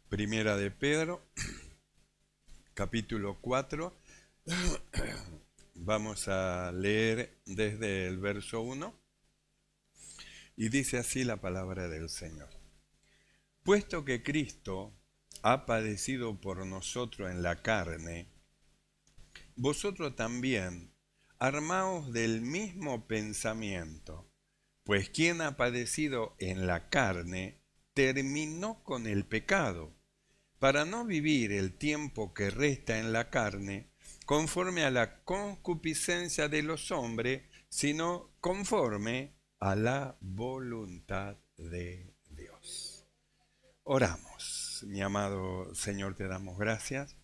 Primera de Pedro, capítulo 4. Vamos a leer desde el verso 1 y dice así la palabra del Señor. Puesto que Cristo ha padecido por nosotros en la carne, vosotros también armaos del mismo pensamiento, pues quien ha padecido en la carne terminó con el pecado, para no vivir el tiempo que resta en la carne conforme a la concupiscencia de los hombres, sino conforme a la voluntad de Dios. Oramos. Mi amado Señor, te damos gracias.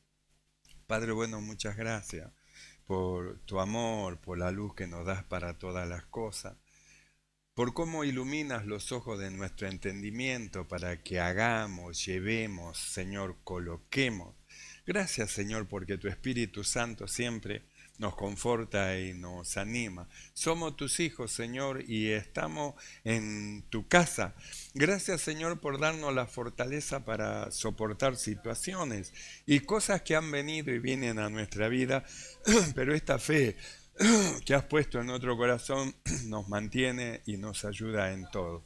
Padre bueno, muchas gracias por tu amor, por la luz que nos das para todas las cosas, por cómo iluminas los ojos de nuestro entendimiento para que hagamos, llevemos, Señor, coloquemos. Gracias, Señor, porque tu Espíritu Santo siempre nos conforta y nos anima. Somos tus hijos, Señor, y estamos en tu casa. Gracias, Señor, por darnos la fortaleza para soportar situaciones y cosas que han venido y vienen a nuestra vida, pero esta fe que has puesto en nuestro corazón nos mantiene y nos ayuda en todo.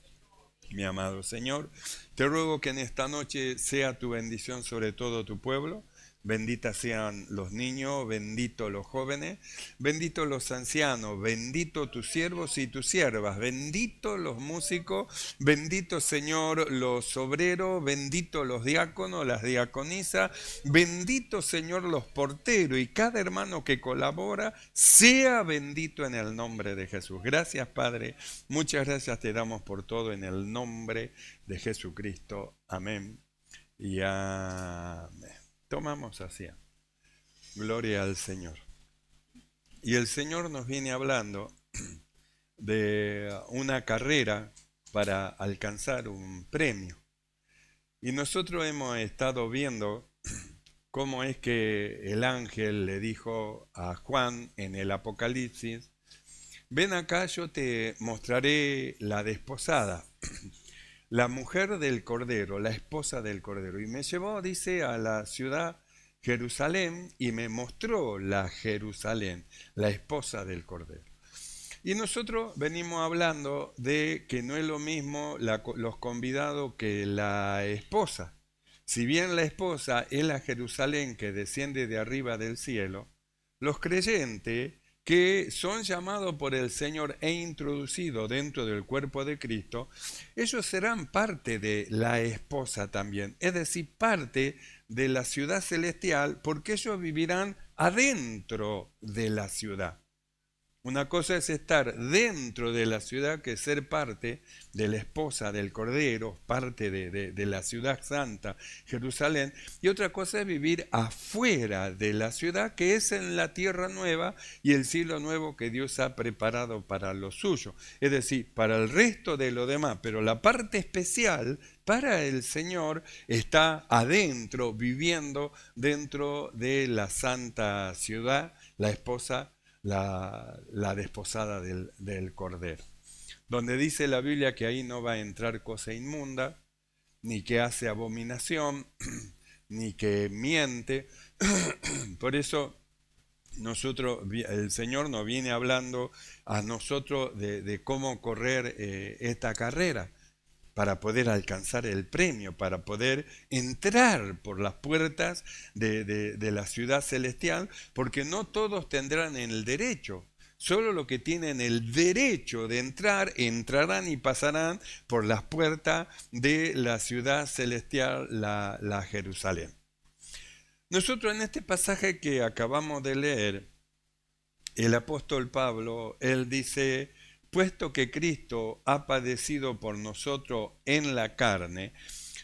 Mi amado Señor, te ruego que en esta noche sea tu bendición sobre todo tu pueblo. Benditas sean los niños, benditos los jóvenes, benditos los ancianos, benditos tus siervos y tus siervas, benditos los músicos, benditos Señor los obreros, benditos los diáconos, las diaconisas, benditos Señor los porteros y cada hermano que colabora, sea bendito en el nombre de Jesús. Gracias Padre, muchas gracias te damos por todo en el nombre de Jesucristo. Amén y amén. Tomamos así. Gloria al Señor. Y el Señor nos viene hablando de una carrera para alcanzar un premio. Y nosotros hemos estado viendo cómo es que el ángel le dijo a Juan en el Apocalipsis, ven acá, yo te mostraré la desposada, la mujer del Cordero, la esposa del Cordero. Y me llevó, dice, a la ciudad Jerusalén y me mostró la Jerusalén, la esposa del Cordero. Y nosotros venimos hablando de que no es lo mismo los convidados que la esposa. Si bien la esposa es la Jerusalén que desciende de arriba del cielo, los creyentes que son llamados por el Señor e introducidos dentro del cuerpo de Cristo, ellos serán parte de la esposa también, es decir, parte de la ciudad celestial, porque ellos vivirán adentro de la ciudad. Una cosa es estar dentro de la ciudad, que es ser parte de la esposa del Cordero, parte de la ciudad santa, Jerusalén, y otra cosa es vivir afuera de la ciudad, que es en la tierra nueva y el cielo nuevo que Dios ha preparado para lo suyo, es decir, para el resto de lo demás, pero la parte especial para el Señor está adentro, viviendo dentro de la santa ciudad, la esposa, la desposada del Cordero, donde dice la Biblia que ahí no va a entrar cosa inmunda, ni que hace abominación, ni que miente. Por eso el Señor nos viene hablando a nosotros de cómo correr esta carrera, para poder alcanzar el premio, para poder entrar por las puertas de la ciudad celestial, porque no todos tendrán el derecho. Solo los que tienen el derecho de entrar, entrarán y pasarán por las puertas de la ciudad celestial, la Jerusalén. Nosotros en este pasaje que acabamos de leer, el apóstol Pablo, él dice, puesto que Cristo ha padecido por nosotros en la carne,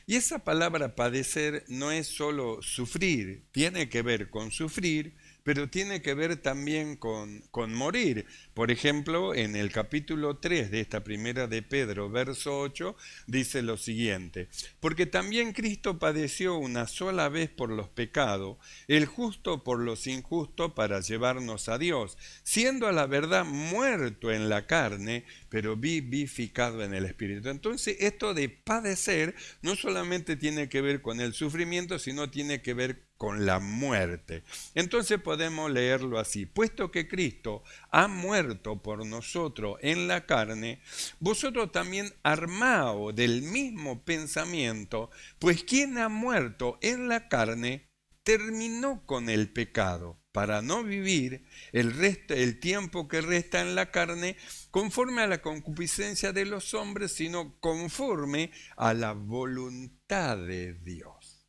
y esa palabra padecer no es solo sufrir, tiene que ver con sufrir, pero tiene que ver también con morir. Por ejemplo, en el capítulo 3 de esta primera de Pedro, verso 8, dice lo siguiente: porque también Cristo padeció una sola vez por los pecados, el justo por los injustos, para llevarnos a Dios, siendo a la verdad muerto en la carne, pero vivificado en el Espíritu. Entonces, esto de padecer no solamente tiene que ver con el sufrimiento, sino tiene que ver con la muerte. Entonces podemos leerlo así: puesto que Cristo ha muerto por nosotros en la carne, vosotros también armaos del mismo pensamiento, pues quien ha muerto en la carne terminó con el pecado, para no vivir el tiempo que resta en la carne conforme a la concupiscencia de los hombres, sino conforme a la voluntad de Dios.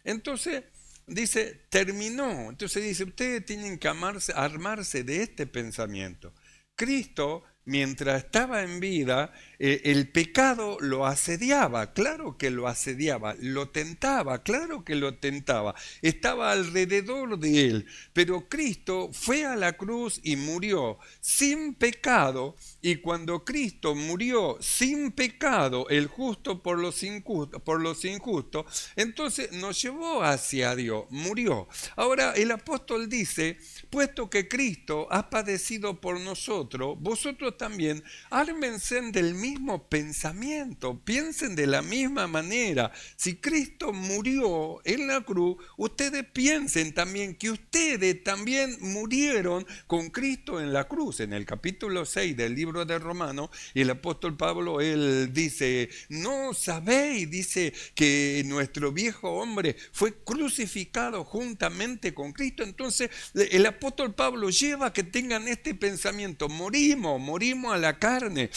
Entonces dice, terminó. Entonces dice, ustedes tienen que armarse de este pensamiento. Cristo, mientras estaba en vida, el pecado lo asediaba, claro que lo asediaba, lo tentaba, claro que lo tentaba, estaba alrededor de él, pero Cristo fue a la cruz y murió sin pecado, y cuando Cristo murió sin pecado, el justo por los injustos, entonces nos llevó hacia Dios, murió. Ahora el apóstol dice, puesto que Cristo ha padecido por nosotros, vosotros también ármense del mismo pensamiento, piensen de la misma manera. Si Cristo murió en la cruz, ustedes piensen también que ustedes también murieron con Cristo en la cruz. En el capítulo 6 del libro de Romanos, el apóstol Pablo, él dice, no sabéis, dice, que nuestro viejo hombre fue crucificado juntamente con Cristo. Entonces el apóstol Pablo lleva a que tengan este pensamiento: morimos a la carne,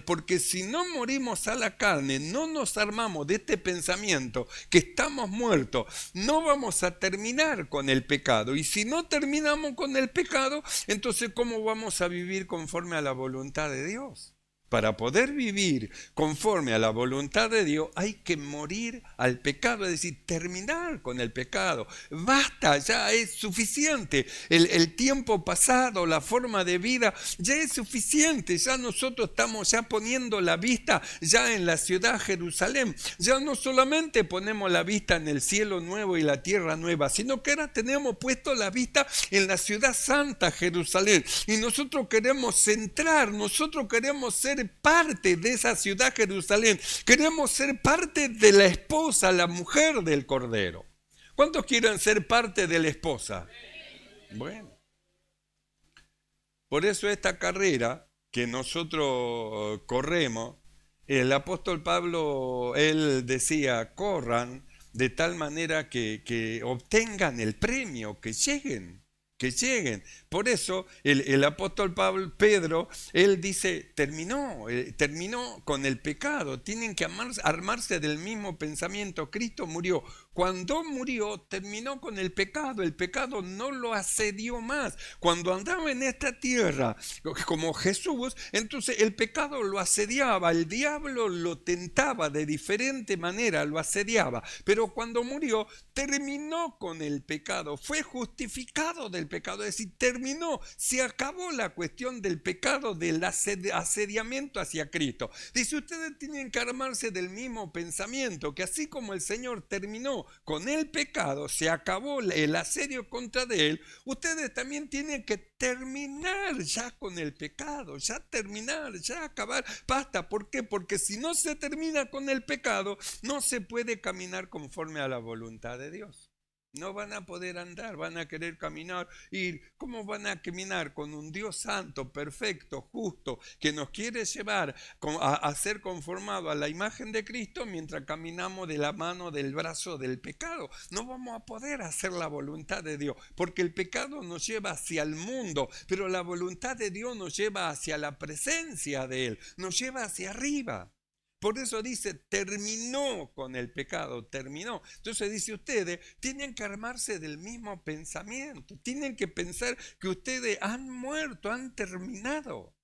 porque si no morimos a la carne, no nos armamos de este pensamiento que estamos muertos, no vamos a terminar con el pecado. Y si no terminamos con el pecado, entonces ¿cómo vamos a vivir conforme a la voluntad de Dios? Para poder vivir conforme a la voluntad de Dios hay que morir al pecado, es decir, terminar con el pecado. Basta, ya es suficiente. El tiempo pasado, la forma de vida, ya es suficiente. Ya nosotros estamos ya poniendo la vista ya en la ciudad Jerusalén. Ya no solamente ponemos la vista en el cielo nuevo y la tierra nueva, sino que ahora tenemos puesto la vista en la ciudad santa Jerusalén. Y nosotros queremos centrar, nosotros queremos ser parte de esa ciudad Jerusalén. Queremos ser parte de la esposa, la mujer del Cordero. ¿Cuántos quieren ser parte de la esposa? Bueno, por eso esta carrera que nosotros corremos, el apóstol Pablo, él decía, corran de tal manera que obtengan el premio, que lleguen. Por eso el apóstol Pedro, él dice, terminó con el pecado. Tienen que armarse del mismo pensamiento. Cristo murió. Cuando murió, terminó con el pecado. El pecado no lo asedió más. Cuando andaba en esta tierra como Jesús, entonces el pecado lo asediaba. El diablo lo tentaba de diferente manera, lo asediaba. Pero cuando murió, terminó con el pecado. Fue justificado del pecado. Es decir, terminó. Se acabó la cuestión del pecado, del asediamiento hacia Cristo. Dice, ustedes tienen que armarse del mismo pensamiento, que así como el Señor terminó con el pecado, se acabó el asedio contra de él, ustedes también tienen que terminar ya con el pecado, ya terminar, ya acabar, basta. ¿Por qué? Porque si no se termina con el pecado, no se puede caminar conforme a la voluntad de Dios. No van a poder andar, van a querer caminar, ir. ¿Cómo van a caminar con un Dios santo, perfecto, justo, que nos quiere llevar a ser conformado a la imagen de Cristo mientras caminamos de la mano, del brazo del pecado? No vamos a poder hacer la voluntad de Dios, porque el pecado nos lleva hacia el mundo, pero la voluntad de Dios nos lleva hacia la presencia de Él, nos lleva hacia arriba. Por eso dice, terminó con el pecado, terminó. Entonces dice, ustedes tienen que armarse del mismo pensamiento, tienen que pensar que ustedes han muerto, han terminado.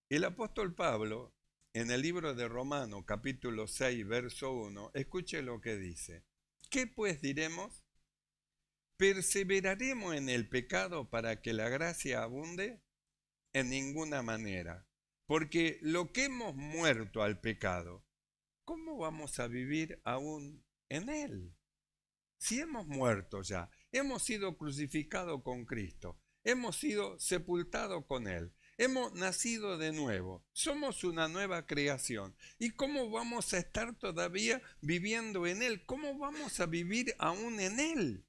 El apóstol Pablo, en el libro de Romanos, capítulo 6, verso 1, escuche lo que dice. ¿Qué pues diremos? ¿Perseveraremos en el pecado para que la gracia abunde? En ninguna manera. Porque lo que hemos muerto al pecado, ¿cómo vamos a vivir aún en él? Si hemos muerto ya, hemos sido crucificados con Cristo, hemos sido sepultados con Él, hemos nacido de nuevo, somos una nueva creación. ¿Y cómo vamos a estar todavía viviendo en Él? ¿Cómo vamos a vivir aún en Él?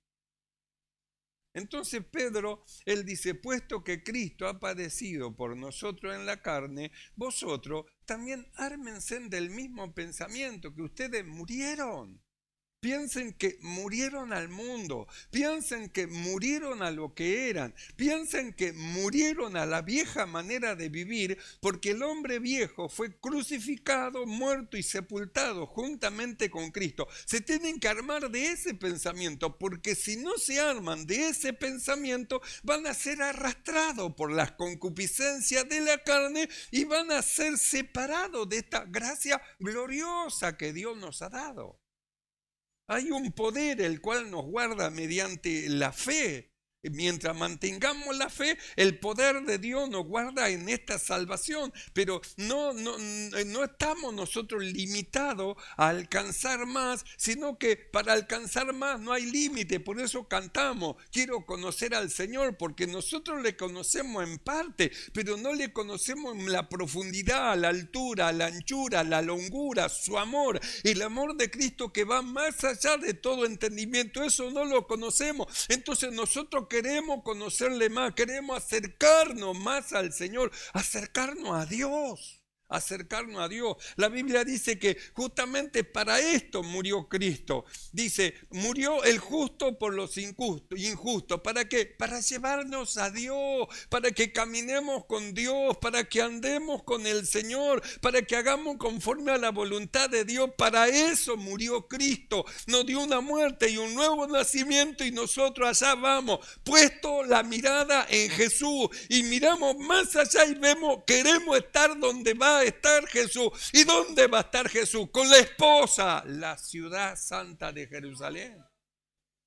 Entonces Pedro, él dice, puesto que Cristo ha padecido por nosotros en la carne, vosotros también ármense del mismo pensamiento, que ustedes murieron. Piensen que murieron al mundo, piensen que murieron a lo que eran, piensen que murieron a la vieja manera de vivir, porque el hombre viejo fue crucificado, muerto y sepultado juntamente con Cristo. Se tienen que armar de ese pensamiento, porque si no se arman de ese pensamiento, van a ser arrastrados por las concupiscencias de la carne y van a ser separados de esta gracia gloriosa que Dios nos ha dado. Hay un poder el cual nos guarda mediante la fe. Mientras mantengamos la fe, el poder de Dios nos guarda en esta salvación, pero no estamos nosotros limitados a alcanzar más, sino que para alcanzar más no hay límite. Por eso cantamos, quiero conocer al Señor, porque nosotros le conocemos en parte, pero no le conocemos en la profundidad, a la altura, a la anchura, a la longura, su amor, el amor de Cristo que va más allá de todo entendimiento. Eso no lo conocemos. Entonces nosotros queremos conocerle más, queremos acercarnos más al Señor, acercarnos a Dios. Acercarnos a Dios. La Biblia dice que justamente para esto murió Cristo. Dice, murió el justo por los injustos. ¿Para qué? Para llevarnos a Dios, para que caminemos con Dios, para que andemos con el Señor, para que hagamos conforme a la voluntad de Dios. Para eso murió Cristo. Nos dio una muerte y un nuevo nacimiento, y nosotros allá vamos, puesto la mirada en Jesús, y miramos más allá y vemos, queremos estar donde va a estar Jesús. ¿Y dónde va a estar Jesús? Con la esposa, la ciudad santa de Jerusalén.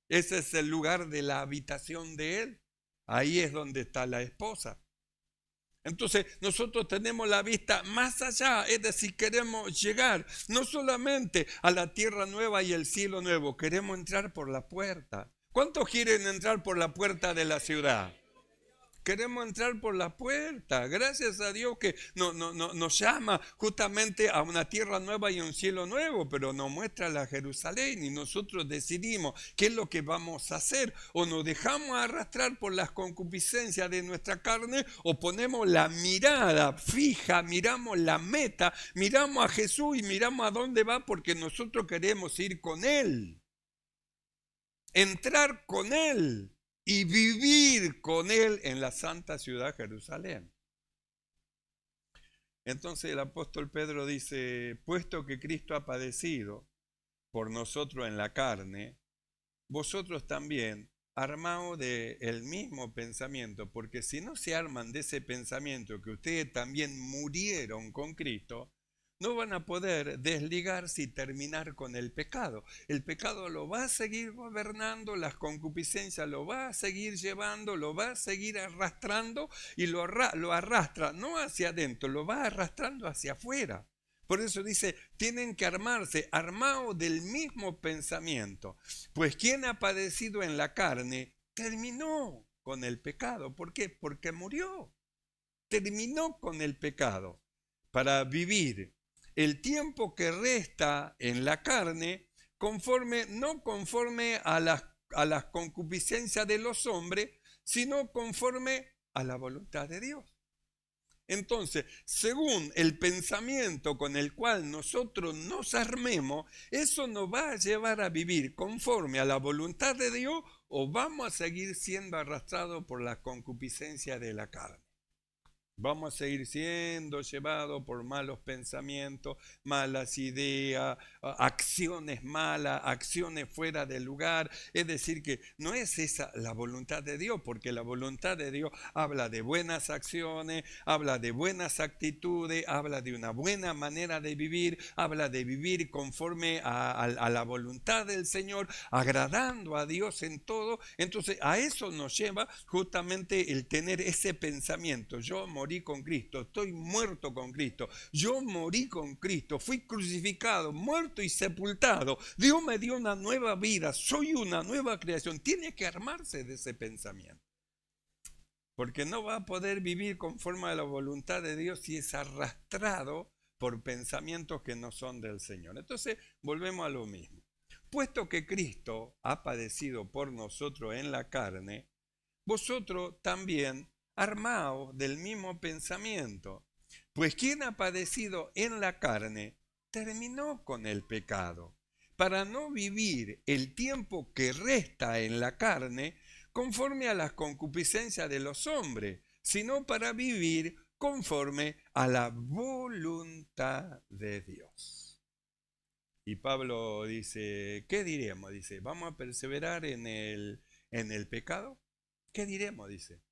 Ese es el lugar de la habitación de Él. Ahí es donde está la esposa. Entonces nosotros tenemos la vista más allá, es decir, queremos llegar no solamente a la tierra nueva y el cielo nuevo, queremos entrar por la puerta. ¿Cuántos quieren entrar por la puerta de la ciudad? Queremos entrar por la puerta. Gracias a Dios que nos llama justamente a una tierra nueva y un cielo nuevo, pero nos muestra la Jerusalén y nosotros decidimos qué es lo que vamos a hacer. O nos dejamos arrastrar por las concupiscencias de nuestra carne, o ponemos la mirada fija, miramos la meta, miramos a Jesús y miramos a dónde va, porque nosotros queremos ir con Él, entrar con Él y vivir con Él en la santa ciudad Jerusalén. Entonces el apóstol Pedro dice, puesto que Cristo ha padecido por nosotros en la carne, vosotros también armaos del mismo pensamiento, porque si no se arman de ese pensamiento que ustedes también murieron con Cristo, no van a poder desligarse y terminar con el pecado. El pecado lo va a seguir gobernando, las concupiscencias lo va a seguir llevando, lo va a seguir arrastrando, y lo arrastra no hacia adentro, lo va arrastrando hacia afuera. Por eso dice, tienen que armarse, armados del mismo pensamiento. Pues quien ha padecido en la carne, terminó con el pecado. ¿Por qué? Porque murió. Terminó con el pecado para vivir el tiempo que resta en la carne, no conforme a las concupiscencias de los hombres, sino conforme a la voluntad de Dios. Entonces, según el pensamiento con el cual nosotros nos armemos, eso nos va a llevar a vivir conforme a la voluntad de Dios, o vamos a seguir siendo arrastrados por la concupiscencia de la carne. Vamos a seguir siendo llevados por malos pensamientos, malas ideas, acciones malas, acciones fuera de lugar. Es decir, que no es esa la voluntad de Dios, porque la voluntad de Dios habla de buenas acciones, habla de buenas actitudes, habla de una buena manera de vivir, habla de vivir conforme a la voluntad del Señor, agradando a Dios en todo. Entonces, a eso nos lleva justamente el tener ese pensamiento. Yo morí con Cristo, estoy muerto con Cristo, yo morí con Cristo, fui crucificado, muerto y sepultado. Dios me dio una nueva vida, soy una nueva creación. Tiene que armarse de ese pensamiento, porque no va a poder vivir conforme a la voluntad de Dios si es arrastrado por pensamientos que no son del Señor. Entonces, volvemos a lo mismo. Puesto que Cristo ha padecido por nosotros en la carne, vosotros también armaos del mismo pensamiento. Pues quien ha padecido en la carne, terminó con el pecado, para no vivir el tiempo que resta en la carne conforme a las concupiscencias de los hombres, sino para vivir conforme a la voluntad de Dios. Y Pablo dice, ¿qué diremos? Dice, ¿vamos a perseverar en el pecado? ¿Qué diremos? Dice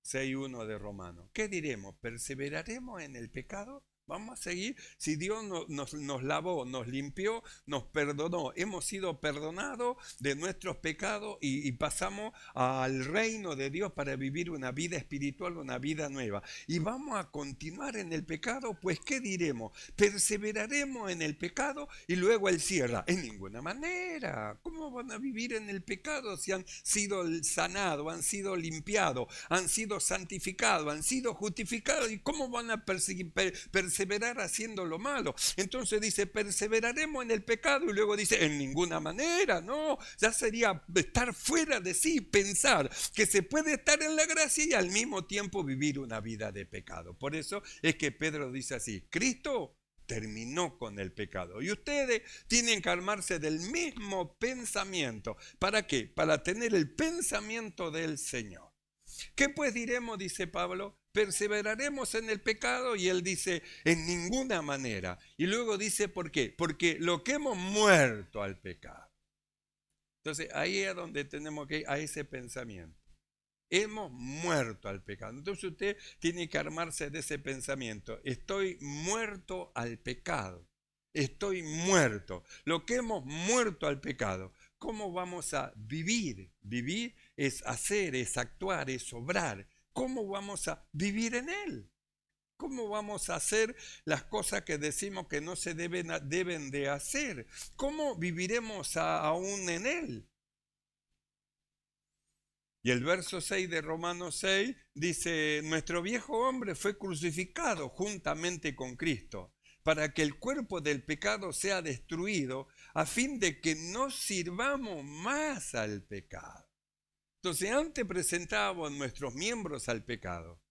6.1 de Romanos. ¿Qué diremos? ¿Perseveraremos en el pecado? Vamos a seguir. Si Dios nos lavó, nos limpió, nos perdonó, hemos sido perdonados de nuestros pecados y pasamos al reino de Dios para vivir una vida espiritual, una vida nueva. Y vamos a continuar en el pecado, pues ¿qué diremos? ¿Perseveraremos en el pecado? Y luego él cierra. En ninguna manera. ¿Cómo van a vivir en el pecado si han sido sanados, han sido limpiados, han sido santificados, han sido justificados? ¿Y cómo van a perseverar haciendo lo malo? Entonces dice, perseveraremos en el pecado, y luego dice, en ninguna manera, no, ya sería estar fuera de sí, pensar que se puede estar en la gracia y al mismo tiempo vivir una vida de pecado. Por eso es que Pedro dice así, Cristo terminó con el pecado y ustedes tienen que armarse del mismo pensamiento. ¿Para qué? Para tener el pensamiento del Señor. ¿Qué pues diremos? Dice Pablo. ¿Perseveraremos en el pecado? Y él dice, en ninguna manera. Y luego dice, ¿por qué? Porque lo que hemos muerto al pecado. Entonces ahí es donde tenemos que ir, a ese pensamiento. Hemos muerto al pecado. Entonces usted tiene que armarse de ese pensamiento. Estoy muerto al pecado. Estoy muerto. Lo que hemos muerto al pecado. ¿Cómo vamos a vivir? Vivir es hacer, es actuar, es obrar. ¿Cómo vamos a vivir en él? ¿Cómo vamos a hacer las cosas que decimos que no se deben de hacer? ¿Cómo viviremos aún en él? Y el verso 6 de Romanos 6 dice, nuestro viejo hombre fue crucificado juntamente con Cristo, para que el cuerpo del pecado sea destruido, a fin de que no sirvamos más al pecado. Entonces antes presentábamos nuestros miembros al pecado,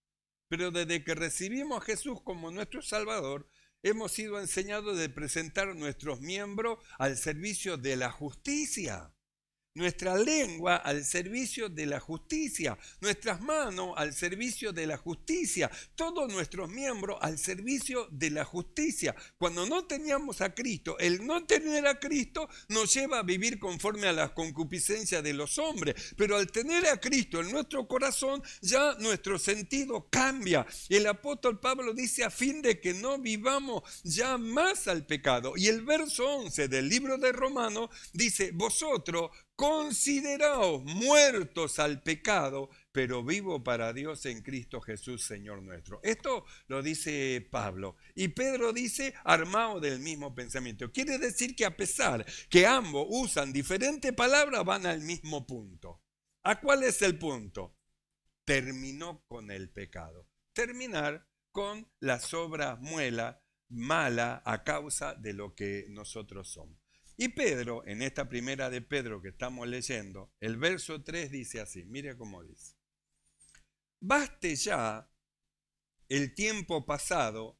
pero desde que recibimos a Jesús como nuestro Salvador, hemos sido enseñados de presentar nuestros miembros al servicio de la justicia. Nuestra lengua al servicio de la justicia, nuestras manos al servicio de la justicia, todos nuestros miembros al servicio de la justicia. Cuando no teníamos a Cristo, el no tener a Cristo nos lleva a vivir conforme a las concupiscencias de los hombres, pero al tener a Cristo en nuestro corazón, ya nuestro sentido cambia. El apóstol Pablo dice, a fin de que no vivamos ya más al pecado. Y el verso 11 del libro de Romanos dice, vosotros consideraos muertos al pecado, pero vivo para Dios en Cristo Jesús, Señor nuestro. Esto lo dice Pablo. Y Pedro dice, armado del mismo pensamiento. Quiere decir que a pesar que ambos usan diferentes palabras, van al mismo punto. ¿A cuál es el punto? Terminó con el pecado. Terminar con las obras mala a causa de lo que nosotros somos. Y Pedro, en esta primera de Pedro que estamos leyendo, el verso 3 dice así, mire cómo dice. Baste ya el tiempo pasado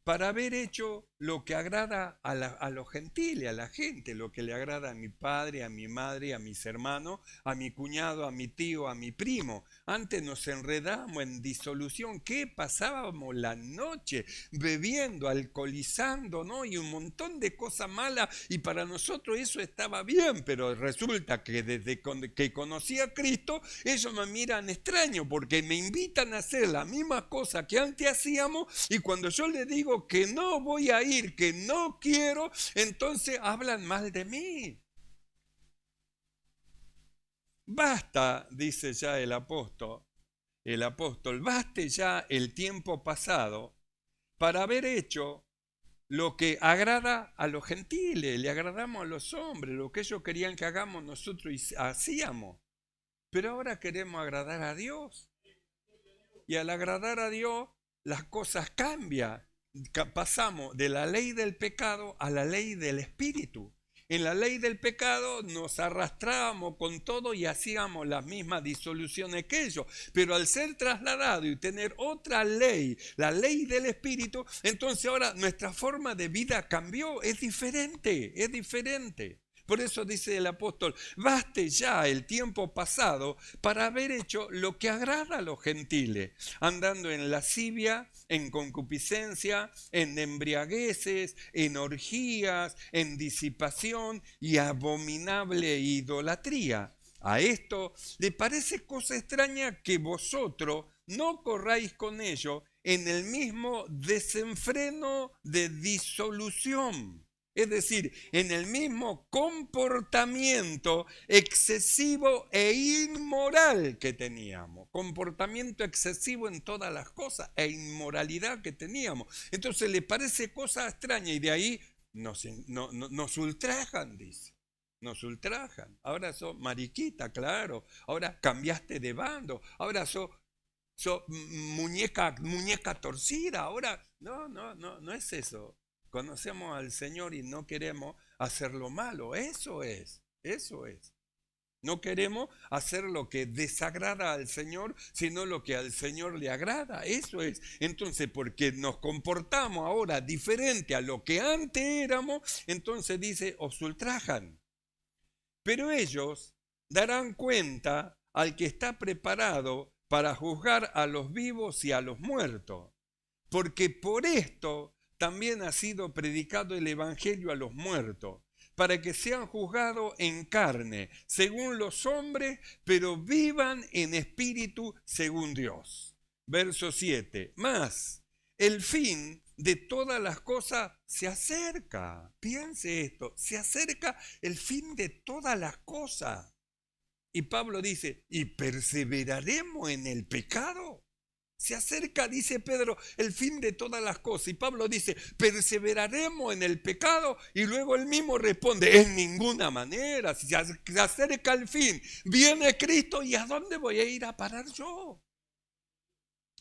para haber hecho lo que agrada a los gentiles, a la gente, lo que le agrada a mi padre, a mi madre, a mis hermanos, a mi cuñado, a mi tío, a mi primo. Antes nos enredamos en disolución. ¿Qué? Pasábamos la noche bebiendo, alcoholizando, ¿no? Y un montón de cosas malas, y para nosotros eso estaba bien, pero resulta que desde que conocí a Cristo, ellos me miran extraño, porque me invitan a hacer la misma cosa que antes hacíamos, y cuando yo les digo que no voy a ir, que no quiero, entonces hablan mal de mí. Basta, dice ya el apóstol, baste ya el tiempo pasado para haber hecho lo que agrada a los gentiles, le agradamos a los hombres, lo que ellos querían que hagamos nosotros hacíamos. Pero ahora queremos agradar a Dios. Y al agradar a Dios, las cosas cambian. Pasamos de la ley del pecado a la ley del espíritu. En la ley del pecado nos arrastrábamos con todo y hacíamos las mismas disoluciones que ellos. Pero al ser trasladado y tener otra ley, la ley del espíritu, entonces ahora nuestra forma de vida cambió, es diferente, es diferente. Por eso dice el apóstol, baste ya el tiempo pasado para haber hecho lo que agrada a los gentiles, andando en lascivia, en concupiscencia, en embriagueces, en orgías, en disipación y abominable idolatría. A esto le parece cosa extraña que vosotros no corráis con ello en el mismo desenfreno de disolución. Es decir, en el mismo comportamiento excesivo e inmoral que teníamos. Comportamiento excesivo en todas las cosas e inmoralidad que teníamos. Entonces le parece cosa extraña y de ahí nos ultrajan, dice. Nos ultrajan. Ahora sos mariquita, claro. Ahora cambiaste de bando. Ahora sos muñeca torcida. Ahora, no es eso. Conocemos al Señor y no queremos hacer lo malo. Eso es. No queremos hacer lo que desagrada al Señor, sino lo que al Señor le agrada. Eso es. Entonces, porque nos comportamos ahora diferente a lo que antes éramos, entonces dice, os ultrajan. Pero ellos darán cuenta al que está preparado para juzgar a los vivos y a los muertos. Porque por esto también ha sido predicado el Evangelio a los muertos, para que sean juzgados en carne, según los hombres, pero vivan en espíritu según Dios. Verso 7. Mas el fin de todas las cosas se acerca. Piense esto, se acerca el fin de todas las cosas. Y Pablo dice, ¿y perseveraremos en el pecado? Se acerca, dice Pedro, el fin de todas las cosas. Y Pablo dice, perseveraremos en el pecado. Y luego él mismo responde, en ninguna manera. Si se acerca el fin, viene Cristo, ¿y a dónde voy a ir a parar yo?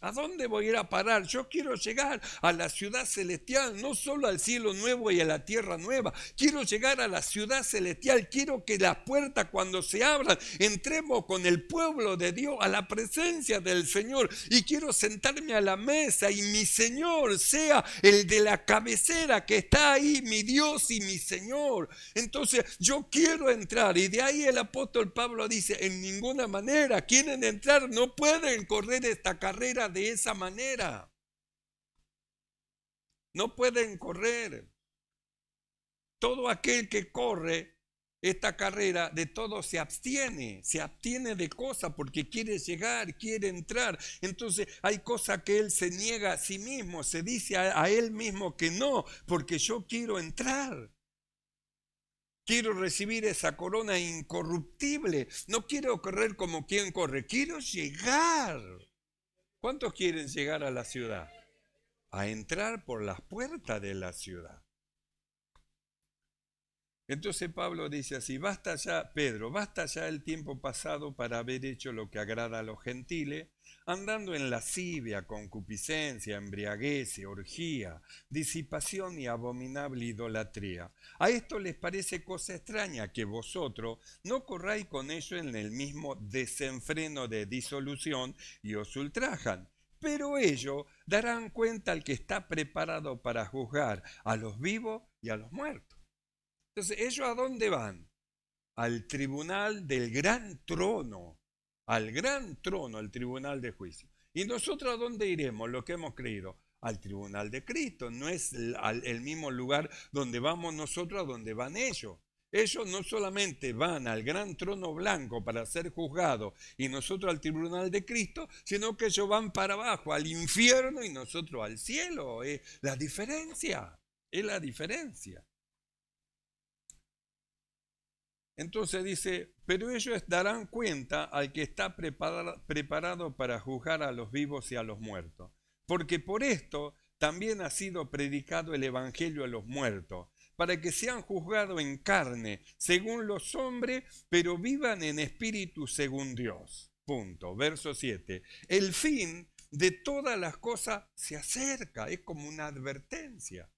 ¿A dónde voy a ir a parar? Yo quiero llegar a la ciudad celestial, no solo al cielo nuevo y a la tierra nueva. Quiero llegar a la ciudad celestial. Quiero que las puertas cuando se abran, entremos con el pueblo de Dios a la presencia del Señor. Y quiero sentarme a la mesa y mi Señor sea el de la cabecera que está ahí, mi Dios y mi Señor. Entonces yo quiero entrar. Y de ahí el apóstol Pablo dice, en ninguna manera quieren entrar, no pueden correr esta carrera de esa manera. No pueden correr. Todo aquel que corre esta carrera, de todo se abstiene de cosas porque quiere llegar, quiere entrar. Entonces hay cosas que él se niega a sí mismo, se dice a él mismo que no, porque yo quiero entrar. Quiero recibir esa corona incorruptible. No quiero correr como quien corre, quiero llegar. ¿Cuántos quieren llegar a la ciudad? A entrar por las puertas de la ciudad. Entonces Pablo dice así, basta ya, Pedro, basta ya el tiempo pasado para haber hecho lo que agrada a los gentiles, andando en lascivia, concupiscencia, embriaguez, orgía, disipación y abominable idolatría. A esto les parece cosa extraña que vosotros no corráis con ello en el mismo desenfreno de disolución y os ultrajan. pero ellos darán cuenta al que está preparado para juzgar a los vivos y a los muertos. Entonces, ¿ellos a dónde van? Al tribunal del gran trono, al gran trono, al tribunal de juicio. ¿Y nosotros a dónde iremos? Lo que hemos creído, al tribunal de Cristo. No es el mismo lugar donde vamos nosotros, a donde van ellos. Ellos no solamente van al gran trono blanco para ser juzgados y nosotros al tribunal de Cristo, sino que ellos van para abajo, al infierno y nosotros al cielo. Es la diferencia, es la diferencia. Entonces dice, pero ellos darán cuenta al que está preparado para juzgar a los vivos y a los muertos. Porque por esto también ha sido predicado el evangelio a los muertos, para que sean juzgados en carne, según los hombres, pero vivan en espíritu según Dios. Punto. Verso 7. El fin de todas las cosas se acerca, es como una advertencia.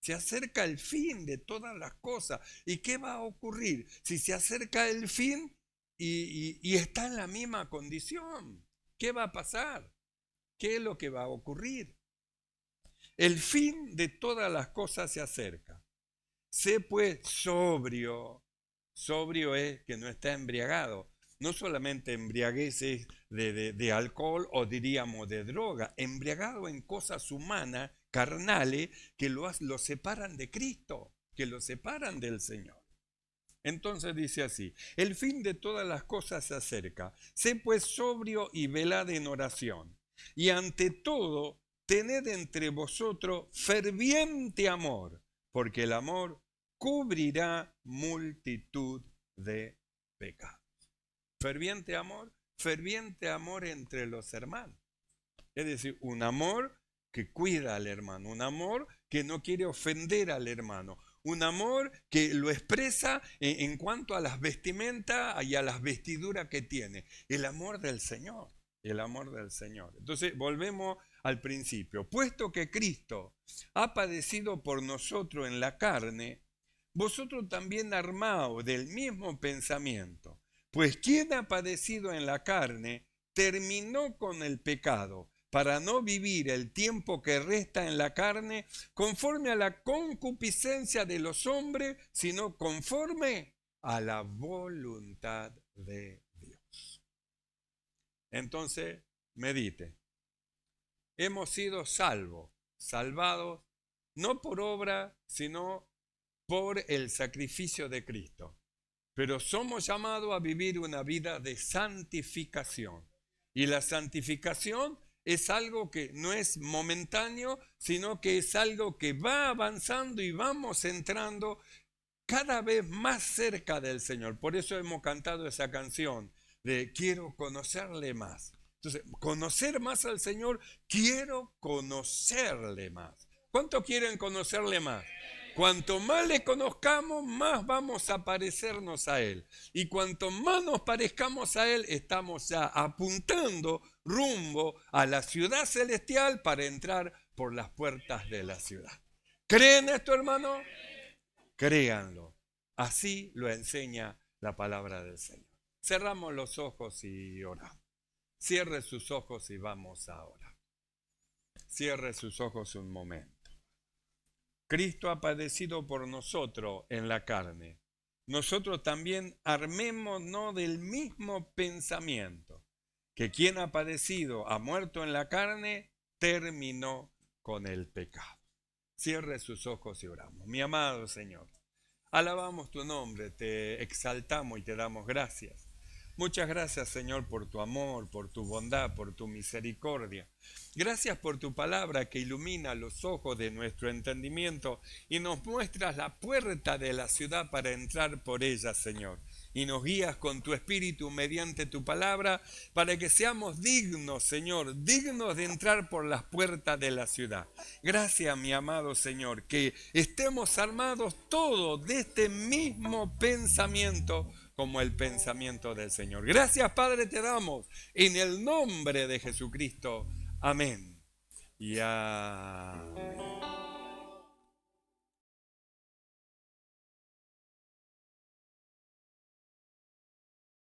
Se acerca el fin de todas las cosas. ¿Y qué va a ocurrir si se acerca el fin y está en la misma condición? ¿Qué va a pasar? ¿Qué es lo que va a ocurrir? El fin de todas las cosas se acerca. Sé pues sobrio. Sobrio es que no está embriagado. No solamente embriagueces de alcohol o diríamos de droga, embriagado en cosas humanas, carnales, que lo separan de Cristo, que lo separan del Señor. Entonces dice así, el fin de todas las cosas se acerca. Sé pues sobrio y velad en oración. Y ante todo, tened entre vosotros ferviente amor, porque el amor cubrirá multitud de pecados. Ferviente amor entre los hermanos. Es decir, un amor que cuida al hermano, un amor que no quiere ofender al hermano, un amor que lo expresa en cuanto a las vestimentas y a las vestiduras que tiene. El amor del Señor, el amor del Señor. Entonces volvemos al principio. Puesto que Cristo ha padecido por nosotros en la carne, vosotros también armaos del mismo pensamiento. Pues quien ha padecido en la carne terminó con el pecado, para no vivir el tiempo que resta en la carne conforme a la concupiscencia de los hombres, sino conforme a la voluntad de Dios. Entonces, medite. Hemos sido salvados, no por obra, sino por el sacrificio de Cristo. Pero somos llamados a vivir una vida de santificación. Y la santificación es algo que no es momentáneo, sino que es algo que va avanzando y vamos entrando cada vez más cerca del Señor. Por eso hemos cantado esa canción de quiero conocerle más. Entonces, conocer más al Señor, quiero conocerle más. ¿Cuántos quieren conocerle más? Cuanto más le conozcamos, más vamos a parecernos a Él. Y cuanto más nos parezcamos a Él, estamos ya apuntando rumbo a la ciudad celestial para entrar por las puertas de la ciudad. ¿Creen esto, hermano? Créanlo. Así lo enseña la palabra del Señor. Cerramos los ojos y oramos. Cierre sus ojos y vamos a orar. Cierre sus ojos un momento. Cristo ha padecido por nosotros en la carne. Nosotros también armémonos del mismo pensamiento, que quien ha padecido, ha muerto en la carne, terminó con el pecado. Cierre sus ojos y oramos. Mi amado Señor, alabamos tu nombre, te exaltamos y te damos gracias. Muchas gracias, Señor, por tu amor, por tu bondad, por tu misericordia. Gracias por tu palabra que ilumina los ojos de nuestro entendimiento y nos muestras la puerta de la ciudad para entrar por ella, Señor. Y nos guías con tu espíritu mediante tu palabra para que seamos dignos, Señor, dignos de entrar por las puertas de la ciudad. Gracias, mi amado Señor, que estemos armados todos de este mismo pensamiento como el pensamiento del Señor. Gracias, Padre, te damos en el nombre de Jesucristo. Amén y amén.